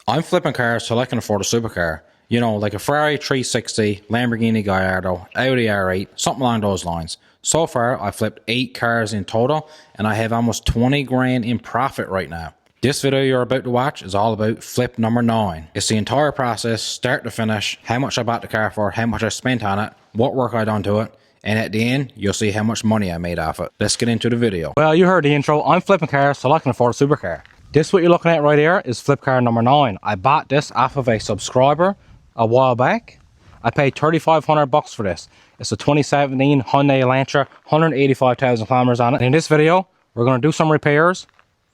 I'm flipping cars so I can afford a supercar. You know, like a Ferrari 360, Lamborghini Gallardo, Audi R8, something along those lines. So far, I flipped 8 cars in total, and I have almost 20 grand in profit right now. This video you're about to watch is all about flip number 9. It's the entire process, start to finish, how much I bought the car for, how much I spent on it, what work I done to it, and at the end, you'll see how much money I made off it. Let's get into the video. Well, you heard the intro. I'm flipping cars so I can afford a supercar. This what you're looking at right here is flip car number 9. I bought this off of a subscriber a while back. I paid $3,500 for this. It's a 2017 Hyundai Elantra, 185,000 kilometers on it. And in this video, we're going to do some repairs.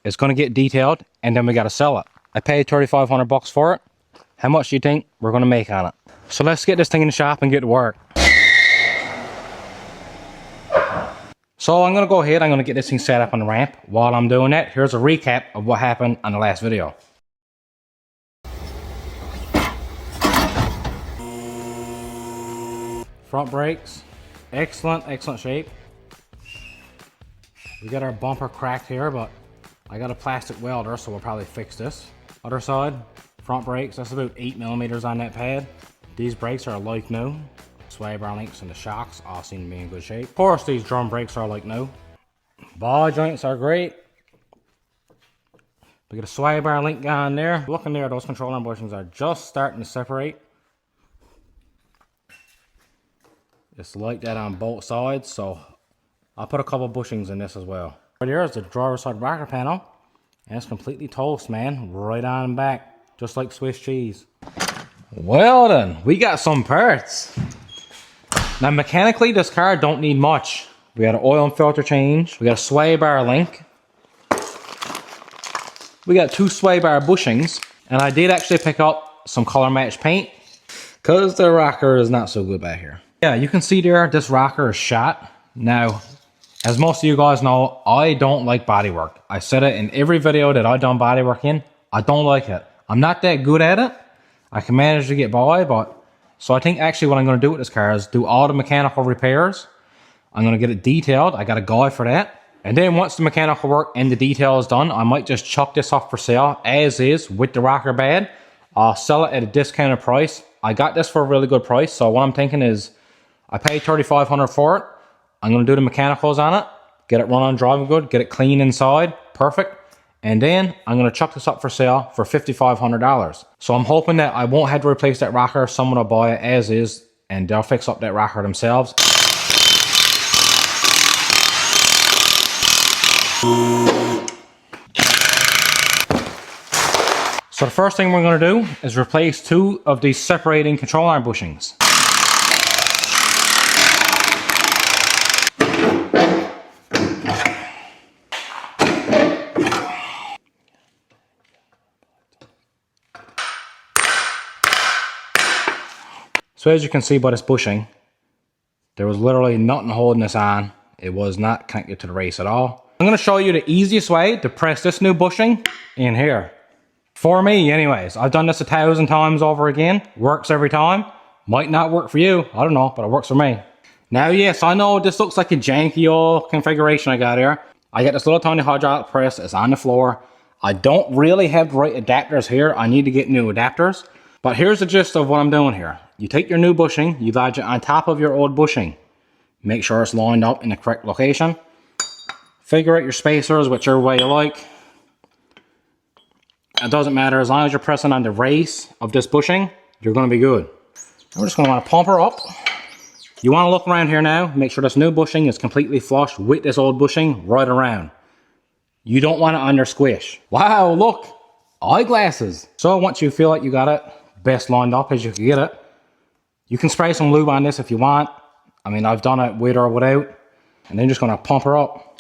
It's going to get detailed, and then we got to sell it. I paid $3,500 for it. How much do you think we're going to make on it? So let's get this thing in the shop and get to work. So I'm going to go ahead, I'm going to get this thing set up on the ramp. While I'm doing that, here's a recap of what happened on the last video. Front brakes, excellent shape. We got our bumper cracked here, but I got a plastic welder, so we'll probably fix this. Other side, front brakes, that's about 8 millimeters on that pad. These brakes are like new. Sway bar links and the shocks all seem to be in good shape. Of course, these drum brakes are like new. Ball joints are great. We got a sway bar link going there. Looking there, those control arm bushings are just starting to separate. It's like that on both sides, so I'll put a couple bushings in this as well. Right here is the driver's side rocker panel, and it's completely toast, man. Right on back, just like Swiss cheese. Well then, we got some parts. Now mechanically, this car don't need much. We got an oil and filter change. We got a sway bar link. We got 2 sway bar bushings. And I did actually pick up some color match paint, because the rocker is not so good back here. Yeah, you can see there, this rocker is shot. Now, as most of you guys know, I don't like bodywork. I said it in every video that I've done bodywork in. I don't like it. I'm not that good at it. I can manage to get by, but... So I think actually what I'm going to do with this car is do all the mechanical repairs. I'm going to get it detailed. I got a guy for that. And then once the mechanical work and the detail is done, I might just chuck this off for sale as is with the rocker bed. I'll sell it at a discounted price. I got this for a really good price. So what I'm thinking is I paid $3,500 for it. I'm going to do the mechanicals on it. Get it running, driving good. Get it clean inside. Perfect. And then I'm going to chuck this up for sale for $5,500. So I'm hoping that I won't have to replace that rocker. Someone will buy it as is and they'll fix up that rocker themselves. So the first thing we're going to do is replace 2 of these separating control arm bushings. So as you can see by this bushing, there was literally nothing holding this on. It was not connected to the race at all. I'm going to show you the easiest way to press this new bushing in here. For me anyways, I've done this 1,000 times over again. Works every time. Might not work for you, I don't know, but it works for me. Now yes, I know this looks like a janky old configuration I got here. I got this little tiny hydraulic press, it's on the floor. I don't really have the right adapters here. I need to get new adapters. But here's the gist of what I'm doing here. You take your new bushing, you lodge it on top of your old bushing. Make sure it's lined up in the correct location. Figure out your spacers, whichever way you like. It doesn't matter, as long as you're pressing on the race of this bushing, you're going to be good. We're just going to want to pump her up. You want to look around here now, make sure this new bushing is completely flush with this old bushing right around. You don't want it under squish. Wow, look, eyeglasses. So once you feel like you got it best lined up as you can get it, you can spray some lube on this if you want. I mean, I've done it with or without. And then just going to pump her up.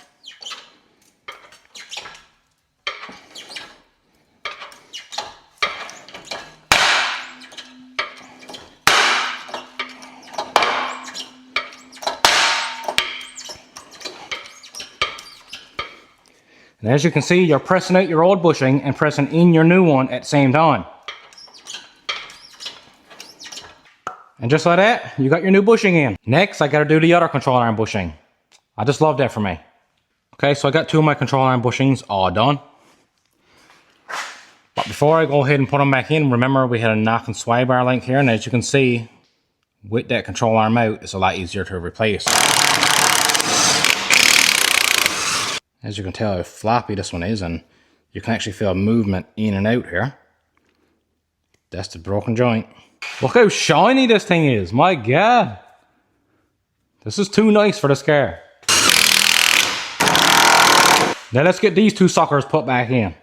And as you can see, you're pressing out your old bushing and pressing in your new one at the same time. And just like that, you got your new bushing in. Next, I gotta do the other control arm bushing. I just love that for me. Okay, so I got 2 of my control arm bushings all done. But before I go ahead and put them back in, remember we had a knock and sway bar link here, and as you can see, with that control arm out, it's a lot easier to replace. As you can tell how floppy this one is, and you can actually feel movement in and out here. That's the broken joint. Look how shiny this thing is, my God. This is too nice for this car. Now let's get these two suckers put back in.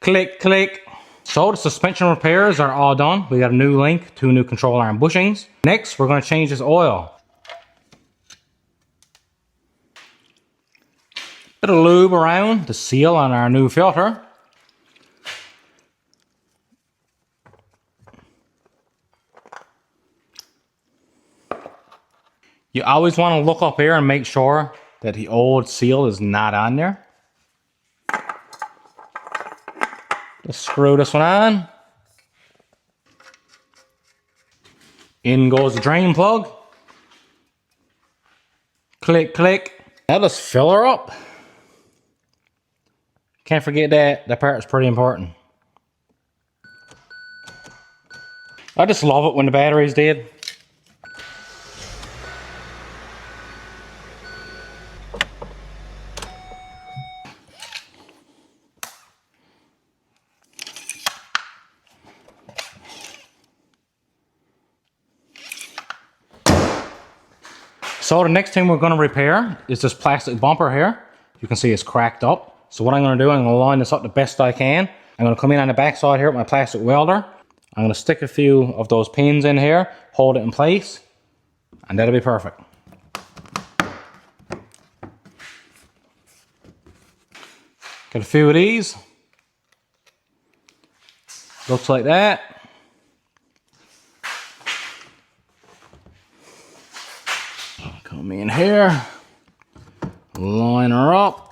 Click, click. So the suspension repairs are all done. We got a new link, 2 new control arm bushings. Next, we're going to change this oil. Bit of lube around the seal on our new filter. You always want to look up here and make sure that the old seal is not on there. Just screw this one on. In goes the drain plug. Click, click. Now let's fill her up. Can't forget that part is pretty important. I just love it when the battery's dead. So the next thing we're going to repair is this plastic bumper here. You can see it's cracked up. So what I'm going to do, I'm going to line this up the best I can. I'm going to come in on the back side here with my plastic welder. I'm going to stick a few of those pins in here, hold it in place, and that'll be perfect. Got a few of these. Looks like that. Come in here, line her up.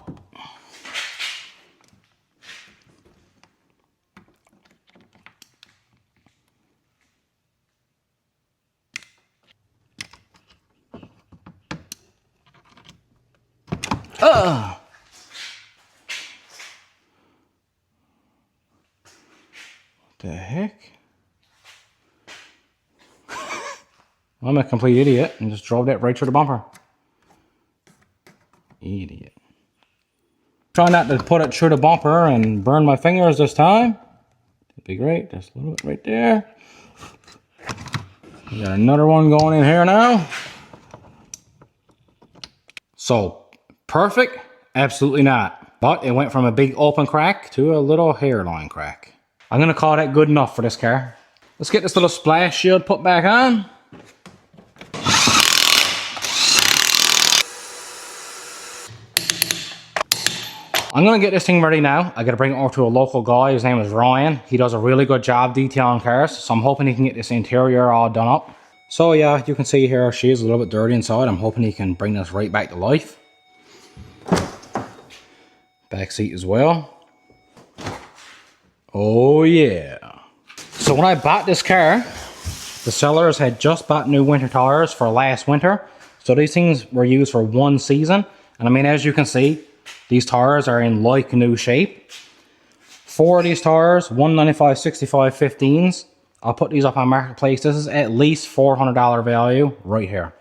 What the heck? I'm a complete idiot and just drove that right through the bumper. Idiot. Try not to put it through the bumper and burn my fingers this time. That'd be great. Just a little bit right there. We got another one going in here now. So, perfect? Absolutely not. But it went from a big open crack to a little hairline crack. I'm going to call that good enough for this car. Let's get this little splash shield put back on. I'm going to get this thing ready now. I got to bring it over to a local guy. His name is Ryan. He does a really good job detailing cars. So I'm hoping he can get this interior all done up. So yeah, you can see here she is a little bit dirty inside. I'm hoping he can bring this right back to life. Back seat as well. Oh yeah. So when I bought this car, the sellers had just bought new winter tires for last winter. So these things were used for 1 season. And I mean, as you can see, these tires are in like new shape. 4 of these tires, 195 65 15s. I'll put these up on Marketplace. This is at least $400 value right here.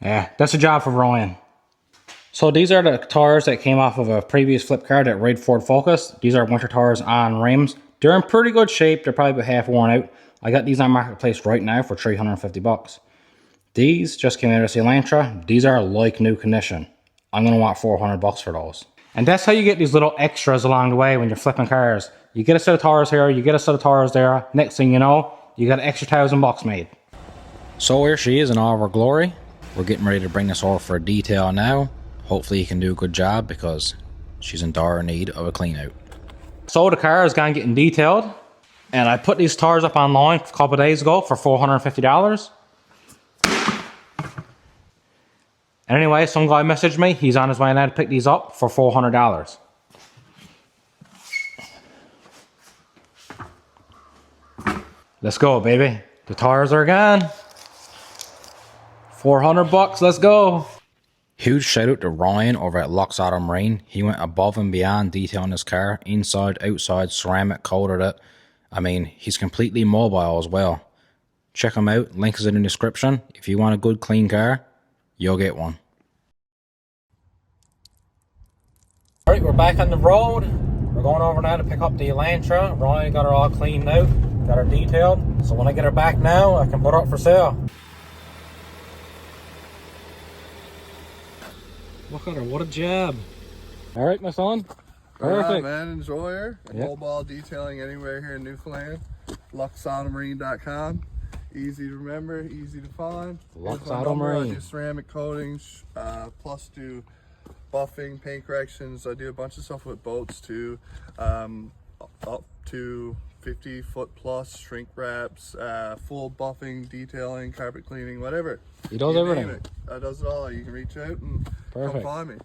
Yeah, that's a job for Ryan. So these are the tires that came off of a previous flip car that read Ford Focus. These are winter tires on rims. They're in pretty good shape. They're probably about half worn out. I got these on Marketplace right now for 350 bucks. These just came out of Elantra. These are like new condition. I'm going to want 400 bucks for those. And that's how you get these little extras along the way when you're flipping cars. You get a set of tires here, you get a set of tires there. Next thing you know, you got an extra 1,000 bucks made. So here she is in all of her glory. We're getting ready to bring this over for a detail now. Hopefully he can do a good job because she's in dire need of a clean out. So the car is going to get detailed. And I put these tires up online a couple of days ago for $450. And anyway, some guy messaged me. He's on his way now to pick these up for $400. Let's go, baby. The tires are gone. 400 bucks, let's go. Huge shout out to Ryan over at Lux Automarine. He went above and beyond detailing his car, inside, outside, ceramic, coated it. I mean, he's completely mobile as well. Check him out, link is in the description. If you want a good clean car, you'll get one. Alright, we're back on the road. We're going over now to pick up the Elantra. Ryan got her all cleaned out, got her detailed. So when I get her back now, I can put her up for sale. Look at her, what a job. Alright, my son. Perfect. Yeah, man, enjoy her. Yep. Mobile detailing anywhere here in Newfoundland. LuxAutomarine.com. Easy to remember, easy to find. Lux Automarine. I do ceramic coatings, plus do buffing, paint corrections. I do a bunch of stuff with boats too. Up to 50-foot plus, shrink wraps, full buffing, detailing, carpet cleaning, whatever. He does everything. Does it all. You can reach out and come find me.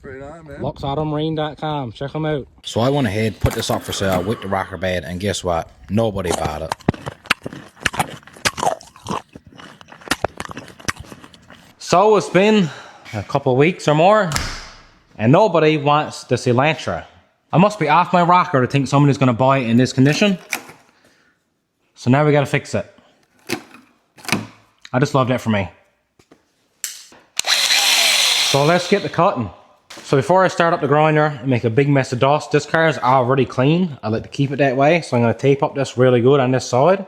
Right on, man. LuxAutomarine.com. Check them out. So I went ahead, put this up for sale with the rocker bed, and guess what? Nobody bought it. So it's been a couple of weeks or more, and nobody wants this Elantra. I must be off my rocker to think somebody's going to buy it in this condition. So now we got to fix it. I just love that for me. So let's get the cutting. So before I start up the grinder and make a big mess of dust, this car is already clean. I like to keep it that way. So I'm going to tape up this really good on this side.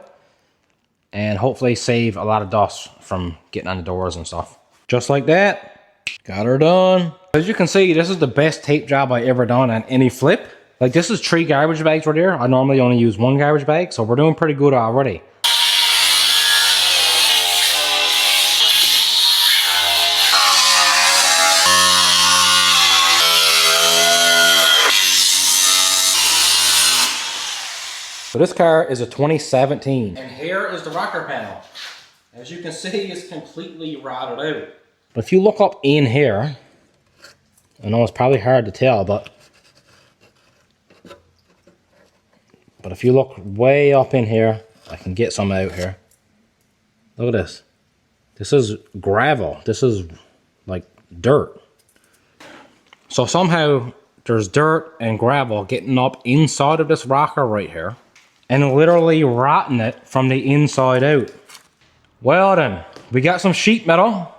And hopefully save a lot of dust from getting on the doors and stuff. Just like that. Got her done. As you can see, this is the best tape job I ever done on any flip. Like, this is 3 garbage bags right here. I normally only use 1 garbage bag, so we're doing pretty good already. So this car is a 2017. And here is the rocker panel. As you can see, it's completely rotted out. But if you look up in here, I know it's probably hard to tell, but if you look way up in here, I can get some out here. Look at this. This is gravel. This is like dirt. So somehow there's dirt and gravel getting up inside of this rocker right here and literally rotting it from the inside out. Well then, we got some sheet metal.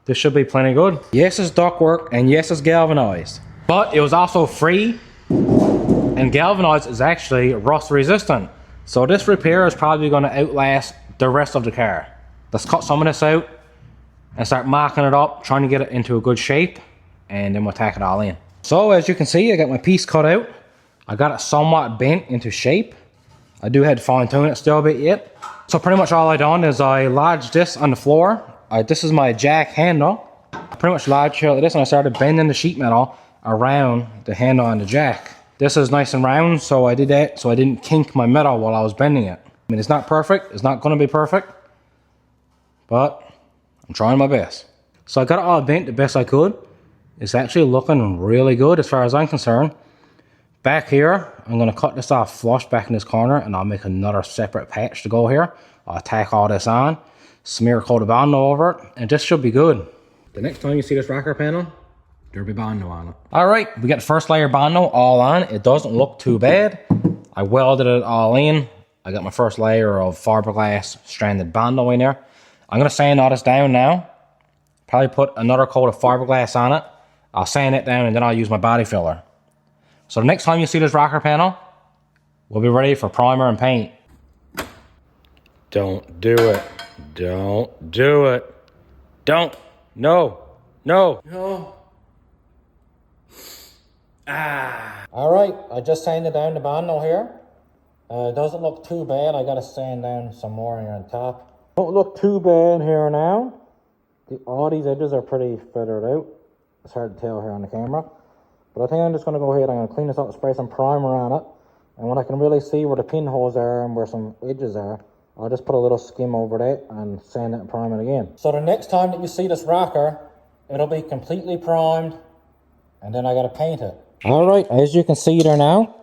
This should be plenty good. Yes, it's ductwork, and yes, it's galvanized. But it was also free, and galvanized is actually rust resistant. So this repair is probably going to outlast the rest of the car. Let's cut some of this out and start marking it up, trying to get it into a good shape, and then we'll tack it all in. So as you can see, I got my piece cut out. I got it somewhat bent into shape. I do have to fine tune it still a bit yet. So pretty much all I done is I lodged this on the floor. This is my jack handle. I pretty much lodged here like this, and I started bending the sheet metal around the handle on the jack. This is nice and round, so I did that so I didn't kink my metal while I was bending it. I mean, it's not perfect. It's not going to be perfect, but I'm trying my best. So I got it all bent the best I could. It's actually looking really good as far as I'm concerned. Back here, I'm going to cut this off flush back in this corner, and I'll make another separate patch to go here. I'll tack all this on, smear a coat of Bondo over it, and this should be good. The next time you see this rocker panel, there'll be Bondo on it. Alright, we got the first layer Bondo all on. It doesn't look too bad. I welded it all in. I got my first layer of fiberglass stranded Bondo in there. I'm going to sand all this down now. Probably put another coat of fiberglass on it. I'll sand it down, and then I'll use my body filler. So the next time you see this rocker panel, we'll be ready for primer and paint. Don't do it. Don't do it. Don't. No. No. No. Ah. Alright, I just sanded down the Bondo here. It doesn't look too bad. I gotta sand down some more here on top. Don't look too bad here now. All these edges are pretty feathered out. It's hard to tell here on the camera. But I think I'm just going to go ahead, I'm going to clean this up and spray some primer on it. And when I can really see where the pinholes are and where some edges are, I'll just put a little skim over that and sand it and prime it again. So the next time that you see this rocker, it'll be completely primed, and then I got to paint it. Alright, as you can see there now,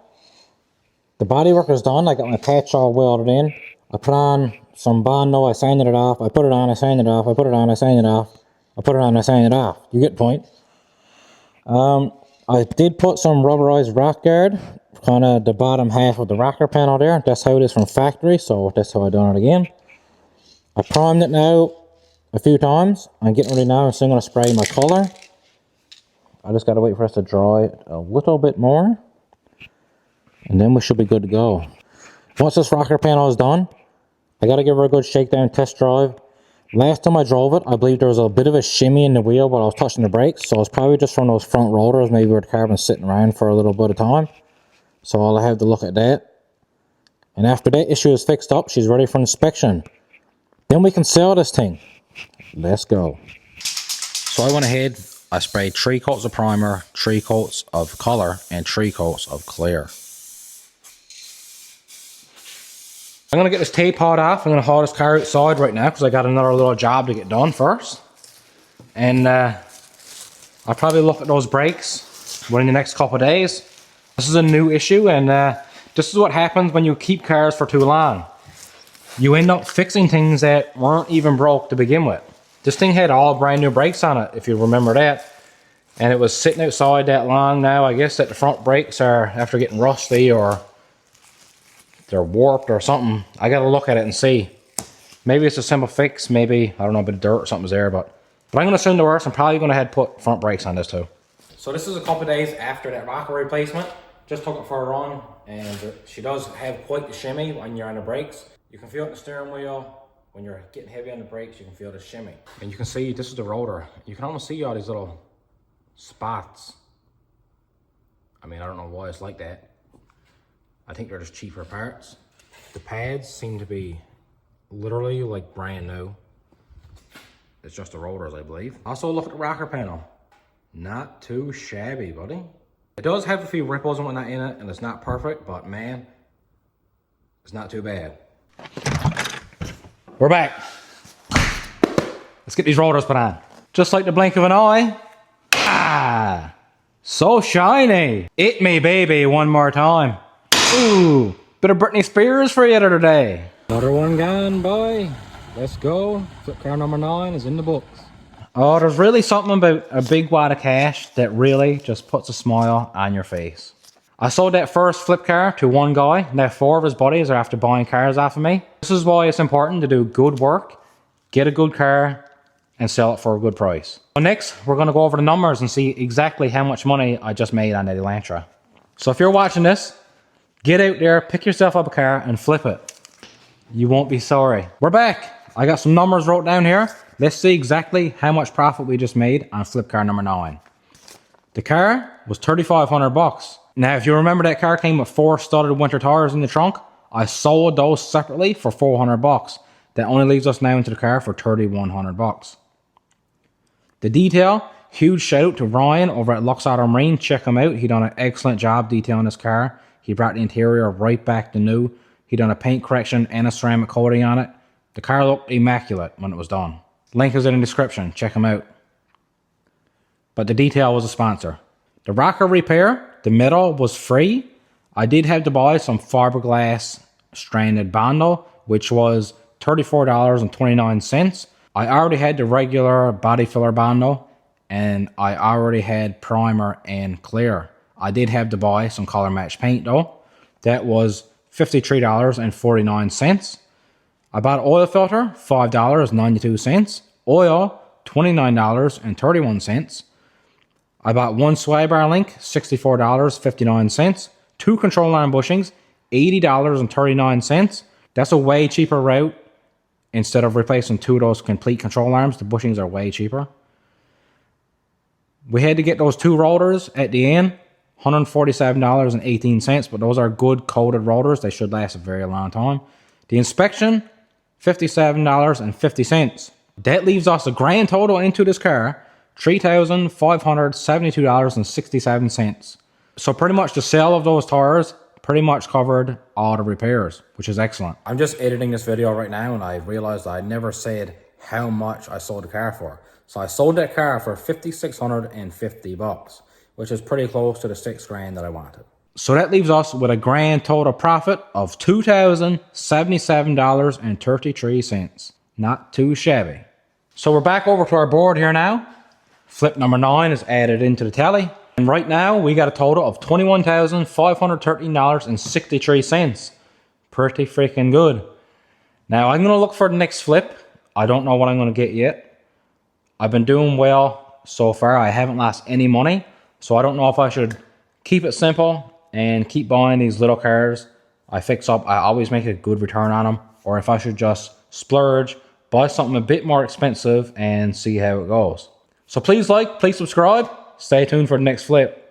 the bodywork is done. I got my patch all welded in. I put on some Bondo, I sanded it off, I put it on, I sanded it off, I put it on, I sanded it off, I put it on, I sanded it off. You get the point. I did put some rubberized rock guard, kind of the bottom half of the rocker panel there. That's how it is from factory, so that's how I done it again. I primed it now a few times. I'm getting ready now, so I'm going to spray my color. I just got to wait for us to dry it a little bit more, and then we should be good to go. Once this rocker panel is done, I got to give her a good shakedown test drive. Last time I drove it, I believe there was a bit of a shimmy in the wheel while I was touching the brakes, so it's probably just from those front rotors, maybe where the car been sitting around for a little bit of time. So I'll have to look at that. And after that issue is fixed up, she's ready for inspection. Then we can sell this thing. Let's go. So I went ahead, I sprayed 3 coats of primer, 3 coats of color, and 3 coats of clear. I'm going to get this tape hauled off. I'm going to haul this car outside right now because I got another little job to get done first. And I'll probably look at those brakes within the next couple of days. This is a new issue, and this is what happens when you keep cars for too long. You end up fixing things that weren't even broke to begin with. This thing had all brand new brakes on it, if you remember that. And it was sitting outside that long now. I guess that the front brakes are after getting rusty or they're warped or something. I gotta look at it and see. Maybe it's a simple fix, maybe, I don't know, a bit of dirt or something's there, but I'm gonna assume the worst. I'm probably gonna head put front brakes on this too. So this is a couple of days after that rocker replacement. Just took it for a run, and she does have quite the shimmy when you're on the brakes. You can feel it in the steering wheel. When you're getting heavy on the brakes, you can feel the shimmy. And you can see, this is the rotor. You can almost see all these little spots. I mean, I don't know why it's like that. I think they're just cheaper parts. The pads seem to be literally like brand new. It's just the rotors, I believe. Also, look at the rocker panel. Not too shabby, buddy. It does have a few ripples and whatnot in it, and it's not perfect, but man, it's not too bad. We're back. Let's get these rotors put on. Just like the blink of an eye. Ah, so shiny. Hit me, baby, one more time. Ooh, bit of Britney Spears for you today. Another one gone, boy. Let's go. Flip car number 9 is in the books. Oh, there's really something about a big wad of cash that really just puts a smile on your face. I sold that first flip car to one guy. Now 4 of his buddies are after buying cars off of me. This is why it's important to do good work, get a good car, and sell it for a good price. So next, we're going to go over the numbers and see exactly how much money I just made on that Elantra. So if you're watching this, get out there, pick yourself up a car, and flip it. You won't be sorry. We're back. I got some numbers wrote down here. Let's see exactly how much profit we just made on flip car number 9. The car was $3,500. Now, if you remember, that car came with 4 studded winter tires in the trunk. I sold those separately for $400. That only leaves us now into the car for $3,100. The detail, huge shout out to Ryan over at Lux Automarine. Check him out. He done an excellent job detailing this car. He brought the interior right back to new. He done a paint correction and a ceramic coating on it. The car looked immaculate when it was done. Link is in the description. Check him out. But the detail was a sponsor. The rocker repair, the metal was free. I did have to buy some fiberglass stranded Bondo, which was $34.29. I already had the regular body filler Bondo, and I already had primer and clear. I did have to buy some color match paint though. That was $53.49. I bought oil filter, $5.92. Oil, $29.31. I bought 1 sway bar link, $64.59. 2 control arm bushings, $80.39. That's a way cheaper route. Instead of replacing 2 of those complete control arms, the bushings are way cheaper. We had to get those 2 rotors at the end, $147.18, but those are good coated rotors. They should last a very long time. The inspection, $57.50. That leaves us a grand total into this car, $3,572.67. So pretty much the sale of those tires pretty much covered all the repairs, which is excellent. I'm just editing this video right now, and I realized I never said how much I sold the car for. So I sold that car for $5,650, which is pretty close to the $6,000 that I wanted. So that leaves us with a grand total profit of $2,077.33. Not too shabby. So we're back over to our board here now. Flip number 9 is added into the tally. And right now we got a total of $21,513.63. Pretty freaking good. Now I'm going to look for the next flip. I don't know what I'm going to get yet. I've been doing well so far. I haven't lost any money. So I don't know if I should keep it simple and keep buying these little cars. I always make a good return on them. Or if I should just splurge, buy something a bit more expensive and see how it goes. So please like, please subscribe. Stay tuned for the next flip.